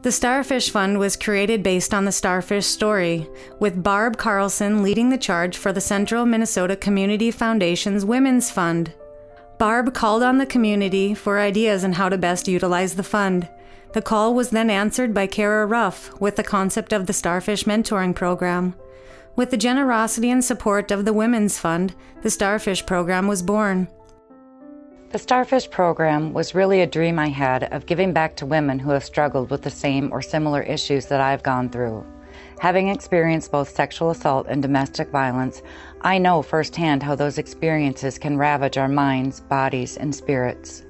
The Starfish Fund was created based on the Starfish story, with Barb Carlson leading the charge for the Central Minnesota Community Foundation's Women's Fund. Barb called on the community for ideas on how to best utilize the fund. The call was then answered by Kara Ruff with the concept of the Starfish Mentoring Program. With the generosity and support of the Women's Fund, the Starfish Program was born. The Starfish Program was really a dream I had of giving back to women who have struggled with the same or similar issues that I've gone through. Having experienced both sexual assault and domestic violence, I know firsthand how those experiences can ravage our minds, bodies, and spirits.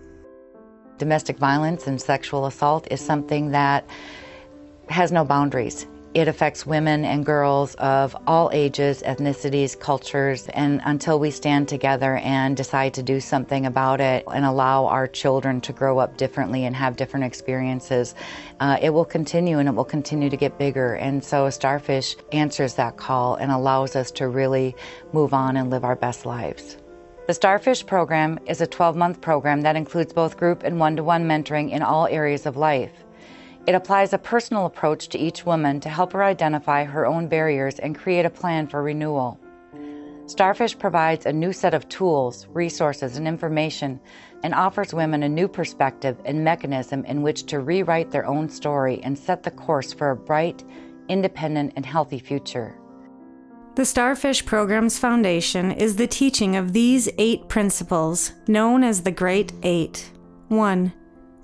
Domestic violence and sexual assault is something that has no boundaries. It affects women and girls of all ages, ethnicities, cultures, and until we stand together and decide to do something about it and allow our children to grow up differently and have different experiences, it will continue, and it will continue to get bigger. And so Starfish answers that call and allows us to really move on and live our best lives. The Starfish Program is a 12-month program that includes both group and one-to-one mentoring in all areas of life. It applies a personal approach to each woman to help her identify her own barriers and create a plan for renewal. Starfish provides a new set of tools, resources, and information, and offers women a new perspective and mechanism in which to rewrite their own story and set the course for a bright, independent, and healthy future. The Starfish Program's foundation is the teaching of these 8 principles, known as the Great 8. 1.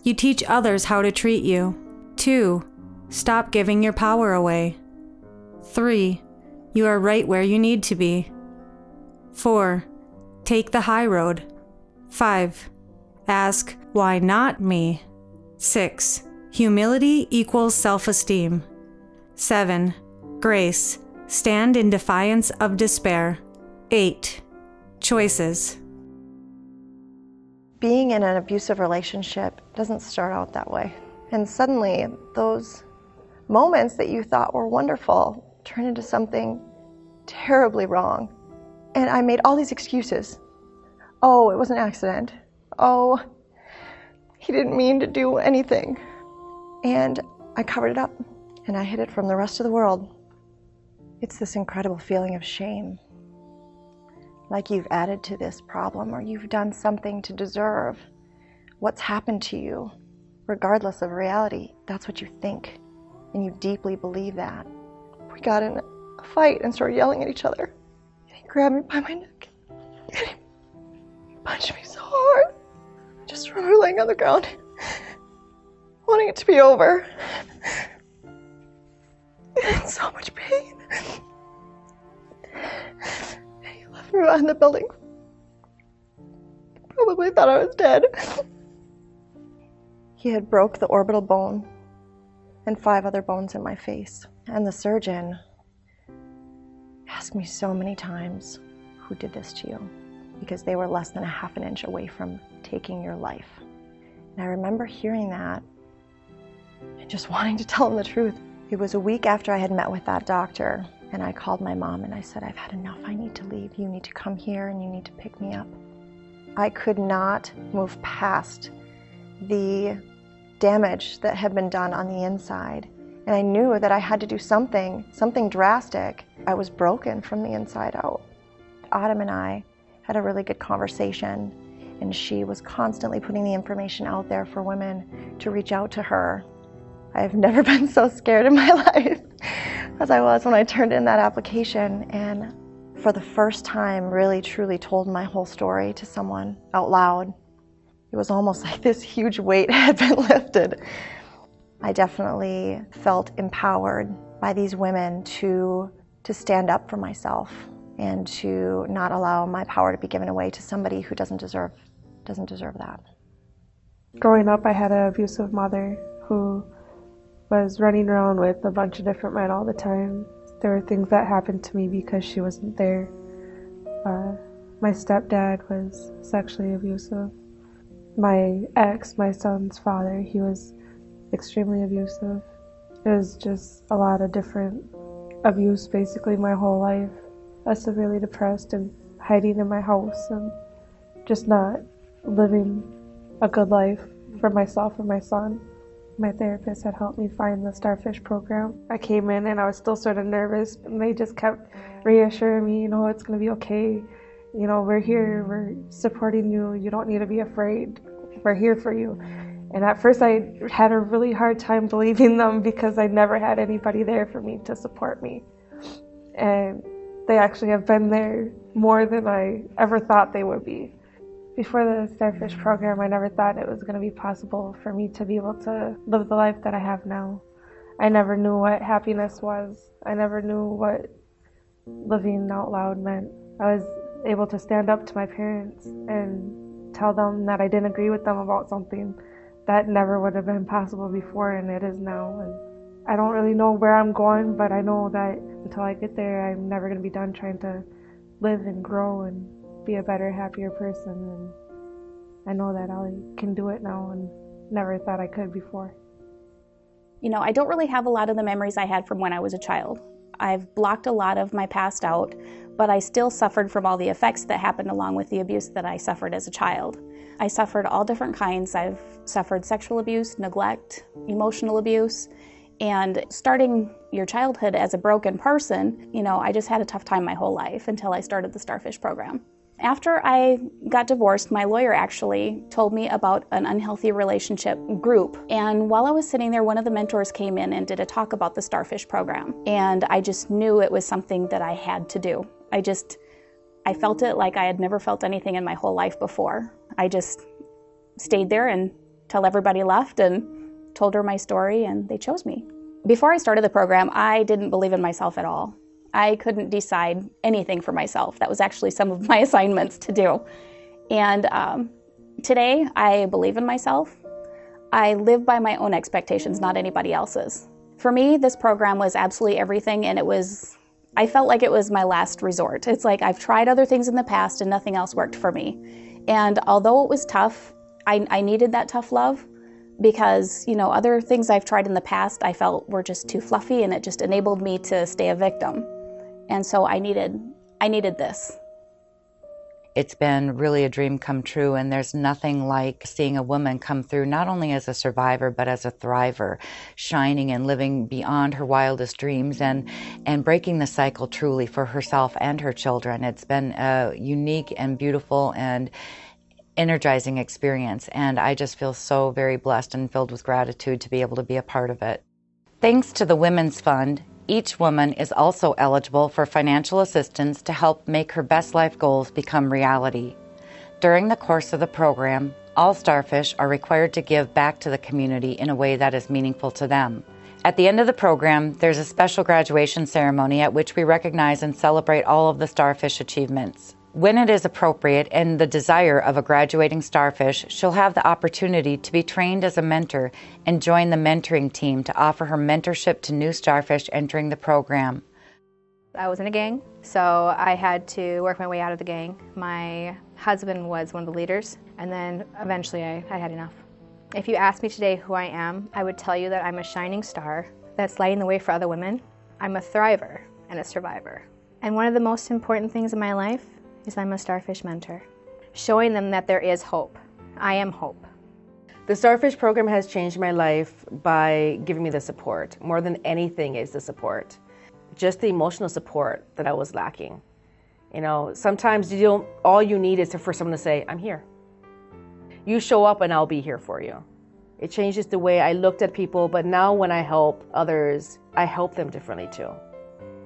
You teach others how to treat you. 2. Stop giving your power away. 3. You are right where you need to be. 4. Take the high road. 5. Ask, why not me? 6. Humility equals self-esteem. 7. Grace. Stand in defiance of despair. 8. Choices. Being in an abusive relationship doesn't start out that way. And suddenly, those moments that you thought were wonderful turn into something terribly wrong. And I made all these excuses. Oh, it was an accident. Oh, he didn't mean to do anything. And I covered it up, and I hid it from the rest of the world. It's this incredible feeling of shame. Like you've added to this problem, or you've done something to deserve what's happened to you. Regardless of reality, that's what you think, and you deeply believe that. We got in a fight and started yelling at each other. And he grabbed me by my neck, and he punched me so hard. I just remember laying on the ground, wanting it to be over. In so much pain. And he left me behind the building. Probably thought I was dead. He had broke the orbital bone and 5 other bones in my face. And the surgeon asked me so many times, who did this to you? Because they were less than a half an inch away from taking your life. And I remember hearing that and just wanting to tell him the truth. It was a week after I had met with that doctor, and I called my mom and I said, I've had enough, I need to leave. You need to come here and you need to pick me up. I could not move past the damage that had been done on the inside. And I knew that I had to do something drastic. I was broken from the inside out. Autumn and I had a really good conversation, and she was constantly putting the information out there for women to reach out to her. I have never been so scared in my life as I was when I turned in that application, and for the first time really truly told my whole story to someone out loud. It was almost like this huge weight had been lifted. I definitely felt empowered by these women to stand up for myself and to not allow my power to be given away to somebody who doesn't deserve that. Growing up, I had an abusive mother who was running around with a bunch of different men all the time. There were things that happened to me because she wasn't there. My stepdad was sexually abusive. My ex, my son's father, he was extremely abusive. It was just a lot of different abuse basically my whole life. I was severely depressed and hiding in my house and just not living a good life for myself and my son. My therapist had helped me find the Starfish program. I came in and I was still sort of nervous, and they just kept reassuring me, it's going to be okay. We're here, we're supporting you, you don't need to be afraid, we're here for you. And at first I had a really hard time believing them because I never had anybody there for me to support me. And they actually have been there more than I ever thought they would be. Before the Starfish program, I never thought it was going to be possible for me to be able to live the life that I have now. I never knew what happiness was. I never knew what living out loud meant. I was able to stand up to my parents and tell them that I didn't agree with them about something. That never would have been possible before, and it is now. And I don't really know where I'm going, but I know that until I get there, I'm never going to be done trying to live and grow and be a better, happier person. And I know that I can do it now and never thought I could before. I don't really have a lot of the memories I had from when I was a child. I've blocked a lot of my past out, but I still suffered from all the effects that happened along with the abuse that I suffered as a child. I suffered all different kinds. I've suffered sexual abuse, neglect, emotional abuse, and starting your childhood as a broken person, I just had a tough time my whole life until I started the Starfish program. After I got divorced, my lawyer actually told me about an unhealthy relationship group. And while I was sitting there, one of the mentors came in and did a talk about the Starfish program. And I just knew it was something that I had to do. I felt it like I had never felt anything in my whole life before. I just stayed there until everybody left and told her my story, and they chose me. Before I started the program, I didn't believe in myself at all. I couldn't decide anything for myself. That was actually some of my assignments to do. And today, I believe in myself. I live by my own expectations, not anybody else's. For me, this program was absolutely everything, and I felt like it was my last resort. It's like I've tried other things in the past and nothing else worked for me. And although it was tough, I needed that tough love because, other things I've tried in the past I felt were just too fluffy, and it just enabled me to stay a victim. And so I needed this. It's been really a dream come true, and there's nothing like seeing a woman come through not only as a survivor but as a thriver, shining and living beyond her wildest dreams and breaking the cycle truly for herself and her children. It's been a unique and beautiful and energizing experience, and I just feel so very blessed and filled with gratitude to be able to be a part of it. Thanks to the Women's Fund, each woman is also eligible for financial assistance to help make her best life goals become reality. During the course of the program, all Starfish are required to give back to the community in a way that is meaningful to them. At the end of the program, there's a special graduation ceremony at which we recognize and celebrate all of the Starfish achievements. When it is appropriate and the desire of a graduating Starfish, she'll have the opportunity to be trained as a mentor and join the mentoring team to offer her mentorship to new Starfish entering the program. I was in a gang, so I had to work my way out of the gang. My husband was one of the leaders, and then eventually I had enough. If you asked me today who I am, I would tell you that I'm a shining star that's lighting the way for other women. I'm a thriver and a survivor. And one of the most important things in my life is I'm a Starfish mentor, showing them that there is hope. I am hope. The Starfish program has changed my life by giving me the support. More than anything is the support. Just the emotional support that I was lacking. Sometimes all you need is for someone to say, I'm here. You show up and I'll be here for you. It changes the way I looked at people, but now when I help others, I help them differently too.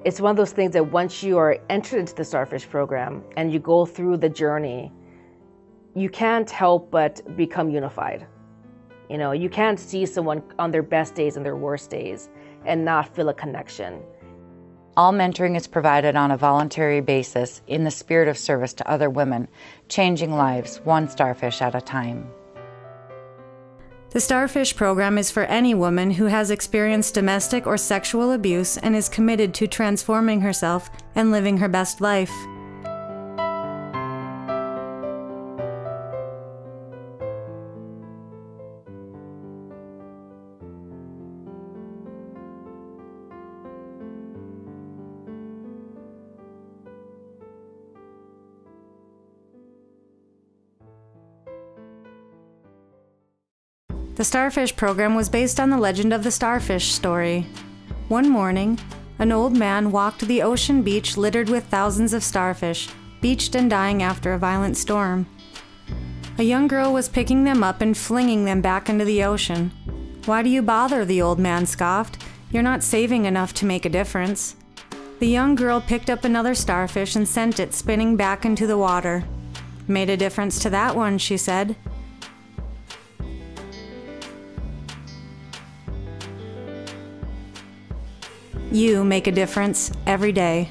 It's one of those things that once you are entered into the Starfish program and you go through the journey, you can't help but become unified. You can't see someone on their best days and their worst days and not feel a connection. All mentoring is provided on a voluntary basis in the spirit of service to other women, changing lives one Starfish at a time. The Starfish program is for any woman who has experienced domestic or sexual abuse and is committed to transforming herself and living her best life. The Starfish program was based on the legend of the Starfish story. One morning, an old man walked to the ocean beach littered with thousands of starfish, beached and dying after a violent storm. A young girl was picking them up and flinging them back into the ocean. "Why do you bother?" the old man scoffed. "You're not saving enough to make a difference." The young girl picked up another starfish and sent it spinning back into the water. "Made a difference to that one," she said. You make a difference every day.